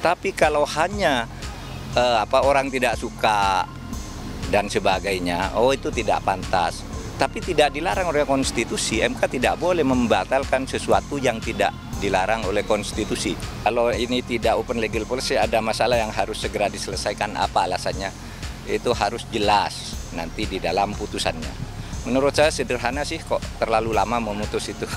Tapi kalau hanya orang tidak suka dan sebagainya, itu tidak pantas. Tapi tidak dilarang oleh konstitusi, MK tidak boleh membatalkan sesuatu yang tidak dilarang oleh konstitusi. Kalau ini tidak open legal policy, ada masalah yang harus segera diselesaikan, apa alasannya? Itu harus jelas nanti di dalam putusannya. Menurut saya sederhana sih, kok terlalu lama memutus itu.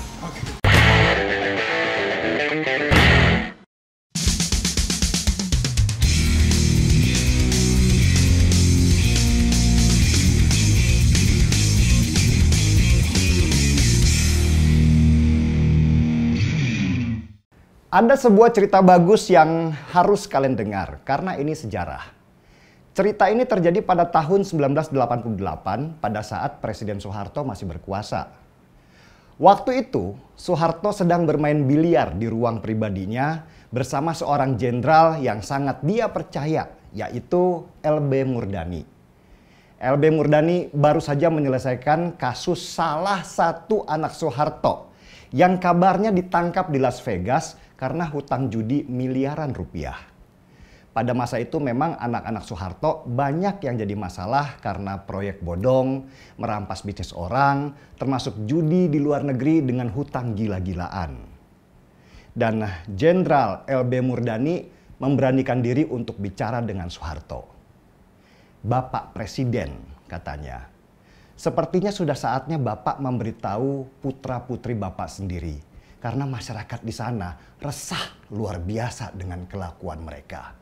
Ada sebuah cerita bagus yang harus kalian dengar, karena ini sejarah. Cerita ini terjadi pada tahun 1988 pada saat Presiden Soeharto masih berkuasa. Waktu itu, Soeharto sedang bermain biliar di ruang pribadinya bersama seorang jenderal yang sangat dia percaya, yaitu LB Murdani. LB Murdani baru saja menyelesaikan kasus salah satu anak Soeharto yang kabarnya ditangkap di Las Vegas karena hutang judi miliaran rupiah. Pada masa itu memang anak-anak Soeharto banyak yang jadi masalah karena proyek bodong, merampas bisnis orang, termasuk judi di luar negeri dengan hutang gila-gilaan. Dan Jenderal LB Murdani memberanikan diri untuk bicara dengan Soeharto. Bapak Presiden, katanya, sepertinya sudah saatnya Bapak memberitahu putra-putri Bapak sendiri. Karena masyarakat di sana resah luar biasa dengan kelakuan mereka.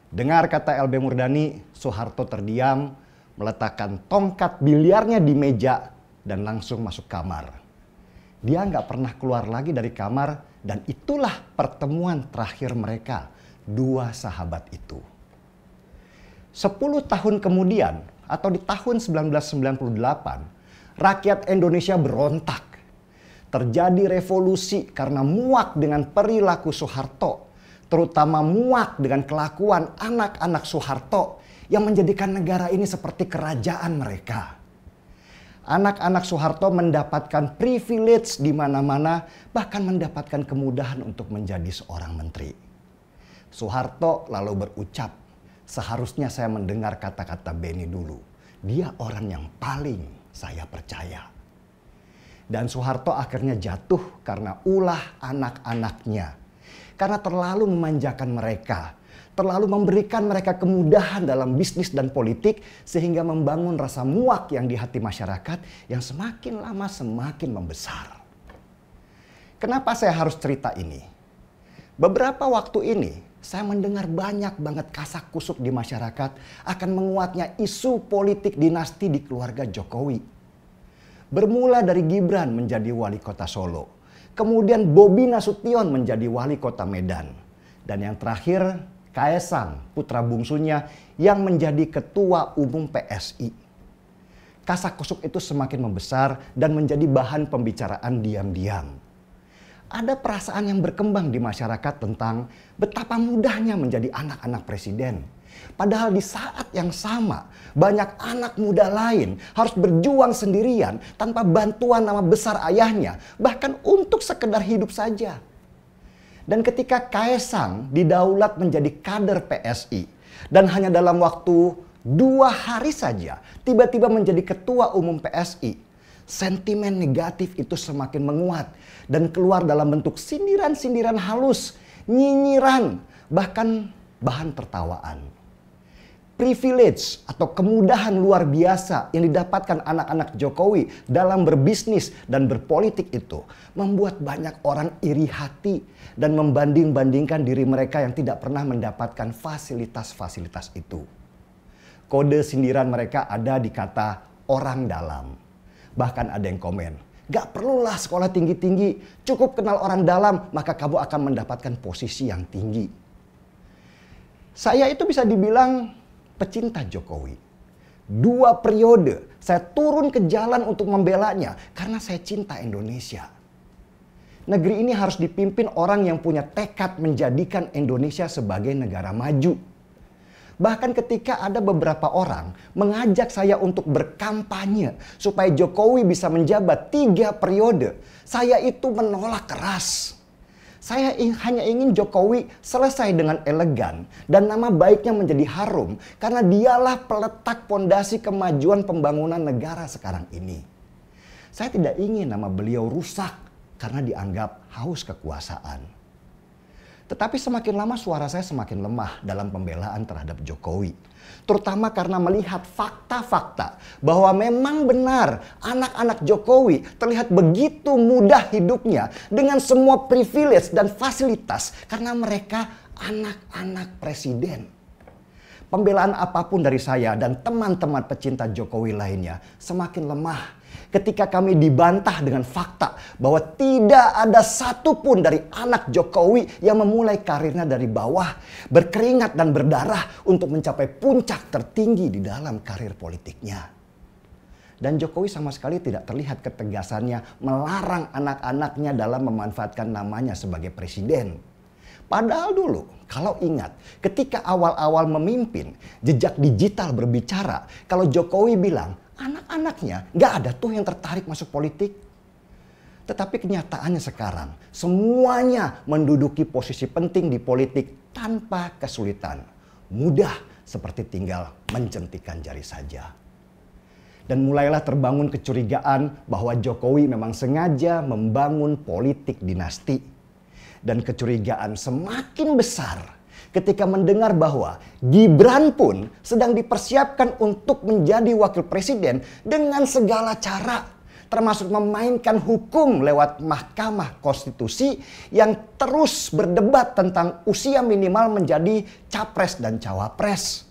Dengar kata LB Murdani, Soeharto terdiam, meletakkan tongkat biliarnya di meja dan langsung masuk kamar. Dia nggak pernah keluar lagi dari kamar dan itulah pertemuan terakhir mereka, dua sahabat itu. 10 tahun kemudian atau di tahun 1998, rakyat Indonesia berontak. Terjadi revolusi karena muak dengan perilaku Soeharto, terutama muak dengan kelakuan anak-anak Soeharto yang menjadikan negara ini seperti kerajaan mereka. Anak-anak Soeharto mendapatkan privilege di mana-mana, bahkan mendapatkan kemudahan untuk menjadi seorang menteri. Soeharto lalu berucap, seharusnya saya mendengar kata-kata Beni dulu. Dia orang yang paling saya percaya. Dan Soeharto akhirnya jatuh karena ulah anak-anaknya. Karena terlalu memanjakan mereka. Terlalu memberikan mereka kemudahan dalam bisnis dan politik. Sehingga membangun rasa muak yang di hati masyarakat yang semakin lama semakin membesar. Kenapa saya harus cerita ini? Beberapa waktu ini saya mendengar banyak banget kasak kusuk di masyarakat akan menguatnya isu politik dinasti di keluarga Jokowi. Bermula dari Gibran menjadi wali kota Solo. Kemudian Bobi Nasution menjadi wali kota Medan. Dan yang terakhir Kaesang, putra bungsunya yang menjadi ketua umum PSI. Kasak kusuk itu semakin membesar dan menjadi bahan pembicaraan diam-diam. Ada perasaan yang berkembang di masyarakat tentang betapa mudahnya menjadi anak-anak presiden. Padahal di saat yang sama, banyak anak muda lain harus berjuang sendirian tanpa bantuan nama besar ayahnya, bahkan untuk sekedar hidup saja. Dan ketika Kaesang didaulat menjadi kader PSI, dan hanya dalam waktu 2 hari saja, tiba-tiba menjadi ketua umum PSI, sentimen negatif itu semakin menguat dan keluar dalam bentuk sindiran-sindiran halus, nyinyiran, bahkan bahan tertawaan. Privilege atau kemudahan luar biasa yang didapatkan anak-anak Jokowi dalam berbisnis dan berpolitik itu membuat banyak orang iri hati dan membanding-bandingkan diri mereka yang tidak pernah mendapatkan fasilitas-fasilitas itu. Kode sindiran mereka ada di kata orang dalam. Bahkan ada yang komen, gak perlulah sekolah tinggi-tinggi, cukup kenal orang dalam maka kamu akan mendapatkan posisi yang tinggi. Saya itu bisa dibilang pecinta Jokowi. 2 periode saya turun ke jalan untuk membelanya karena saya cinta Indonesia. Negeri ini harus dipimpin orang yang punya tekad menjadikan Indonesia sebagai negara maju. Bahkan ketika ada beberapa orang mengajak saya untuk berkampanye supaya Jokowi bisa menjabat 3 periode, saya itu menolak keras. Hanya ingin Jokowi selesai dengan elegan dan nama baiknya menjadi harum karena dialah peletak pondasi kemajuan pembangunan negara sekarang ini. Saya tidak ingin nama beliau rusak karena dianggap haus kekuasaan. Tetapi semakin lama suara saya semakin lemah dalam pembelaan terhadap Jokowi. Terutama karena melihat fakta-fakta bahwa memang benar anak-anak Jokowi terlihat begitu mudah hidupnya dengan semua privilege dan fasilitas karena mereka anak-anak presiden. Pembelaan apapun dari saya dan teman-teman pecinta Jokowi lainnya semakin lemah ketika kami dibantah dengan fakta bahwa tidak ada satupun dari anak Jokowi yang memulai karirnya dari bawah, berkeringat dan berdarah untuk mencapai puncak tertinggi di dalam karir politiknya. Dan Jokowi sama sekali tidak terlihat ketegasannya melarang anak-anaknya dalam memanfaatkan namanya sebagai presiden. Padahal dulu, kalau ingat, ketika awal-awal memimpin, jejak digital berbicara, kalau Jokowi bilang, anak-anaknya gak ada tuh yang tertarik masuk politik. Tetapi kenyataannya sekarang, semuanya menduduki posisi penting di politik tanpa kesulitan. Mudah seperti tinggal menjentikan jari saja. Dan mulailah terbangun kecurigaan bahwa Jokowi memang sengaja membangun politik dinasti. Dan kecurigaan semakin besar ketika mendengar bahwa Gibran pun sedang dipersiapkan untuk menjadi wakil presiden dengan segala cara. Termasuk memainkan hukum lewat Mahkamah Konstitusi yang terus berdebat tentang usia minimal menjadi capres dan cawapres.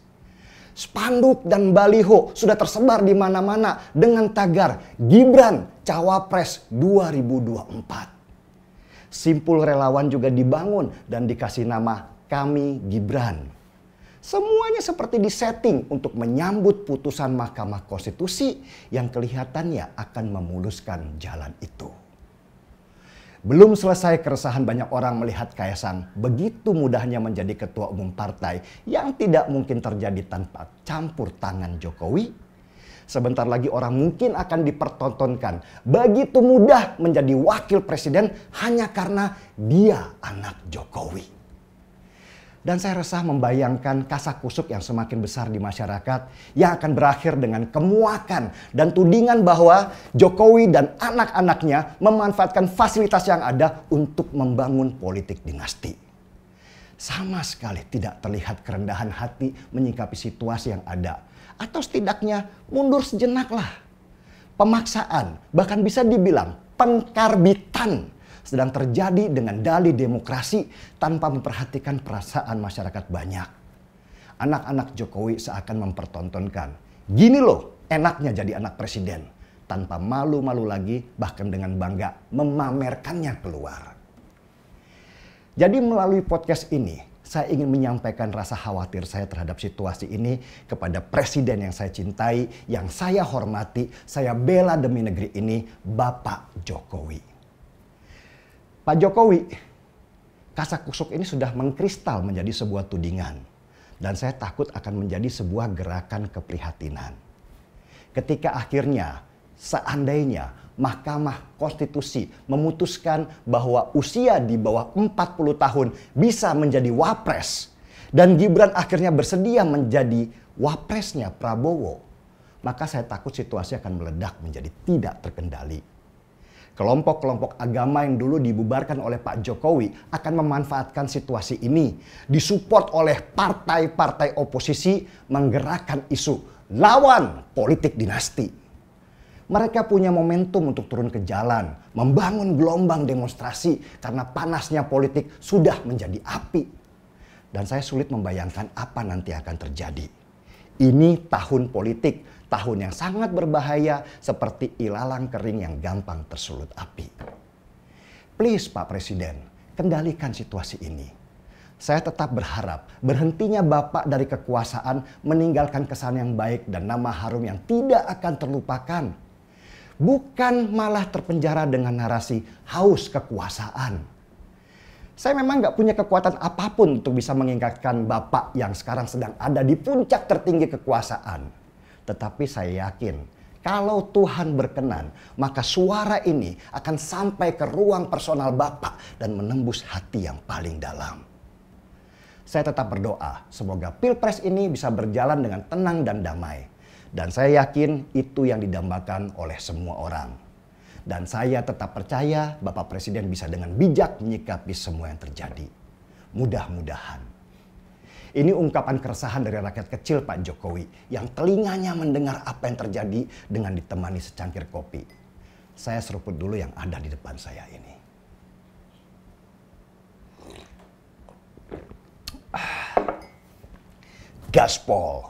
Spanduk dan baliho sudah tersebar di mana-mana dengan tagar Gibran Cawapres 2024. Simpul relawan juga dibangun dan dikasih nama Kami Gibran. Semuanya seperti disetting untuk menyambut putusan Mahkamah Konstitusi yang kelihatannya akan memuluskan jalan itu. Belum selesai keresahan banyak orang melihat Kaisang begitu mudahnya menjadi ketua umum partai yang tidak mungkin terjadi tanpa campur tangan Jokowi. Sebentar lagi orang mungkin akan dipertontonkan begitu mudah menjadi wakil presiden hanya karena dia anak Jokowi. Dan saya resah membayangkan kasakusuk yang semakin besar di masyarakat yang akan berakhir dengan kemuakan dan tudingan bahwa Jokowi dan anak-anaknya memanfaatkan fasilitas yang ada untuk membangun politik dinasti. Sama sekali tidak terlihat kerendahan hati menyikapi situasi yang ada. Atau setidaknya mundur sejenak lah. Pemaksaan, bahkan bisa dibilang pengkarbitan sedang terjadi dengan dalih demokrasi tanpa memperhatikan perasaan masyarakat banyak. Anak-anak Jokowi seakan mempertontonkan, gini loh enaknya jadi anak presiden. Tanpa malu-malu lagi, bahkan dengan bangga memamerkannya keluar. Jadi melalui podcast ini, saya ingin menyampaikan rasa khawatir saya terhadap situasi ini kepada presiden yang saya cintai, yang saya hormati, saya bela demi negeri ini, Bapak Jokowi. Pak Jokowi, kasakusuk ini sudah mengkristal menjadi sebuah tudingan. Dan saya takut akan menjadi sebuah gerakan keprihatinan. Ketika akhirnya, seandainya Mahkamah Konstitusi memutuskan bahwa usia di bawah 40 tahun bisa menjadi wapres. Dan Gibran akhirnya bersedia menjadi wapresnya Prabowo. Maka saya takut situasi akan meledak menjadi tidak terkendali. Kelompok-kelompok agama yang dulu dibubarkan oleh Pak Jokowi akan memanfaatkan situasi ini. Disupport oleh partai-partai oposisi menggerakkan isu lawan politik dinasti. Mereka punya momentum untuk turun ke jalan, membangun gelombang demonstrasi karena panasnya politik sudah menjadi api. Dan saya sulit membayangkan apa nanti akan terjadi. Ini tahun politik, tahun yang sangat berbahaya seperti ilalang kering yang gampang tersulut api. Please Pak Presiden, kendalikan situasi ini. Saya tetap berharap berhentinya Bapak dari kekuasaan meninggalkan kesan yang baik dan nama harum yang tidak akan terlupakan. Bukan malah terpenjara dengan narasi haus kekuasaan. Saya memang gak punya kekuatan apapun untuk bisa mengingatkan Bapak yang sekarang sedang ada di puncak tertinggi kekuasaan. Tetapi saya yakin Kalau Tuhan berkenan, maka suara ini akan sampai ke ruang personal Bapak dan menembus hati yang paling dalam. Saya tetap berdoa, semoga Pilpres ini bisa berjalan dengan tenang dan damai. Dan saya yakin itu yang didambakan oleh semua orang. Dan saya tetap percaya Bapak Presiden bisa dengan bijak menyikapi semua yang terjadi. Mudah-mudahan. Ini ungkapan keresahan dari rakyat kecil Pak Jokowi yang telinganya mendengar apa yang terjadi dengan ditemani secangkir kopi. Saya seruput dulu yang ada di depan saya ini. Gaspol.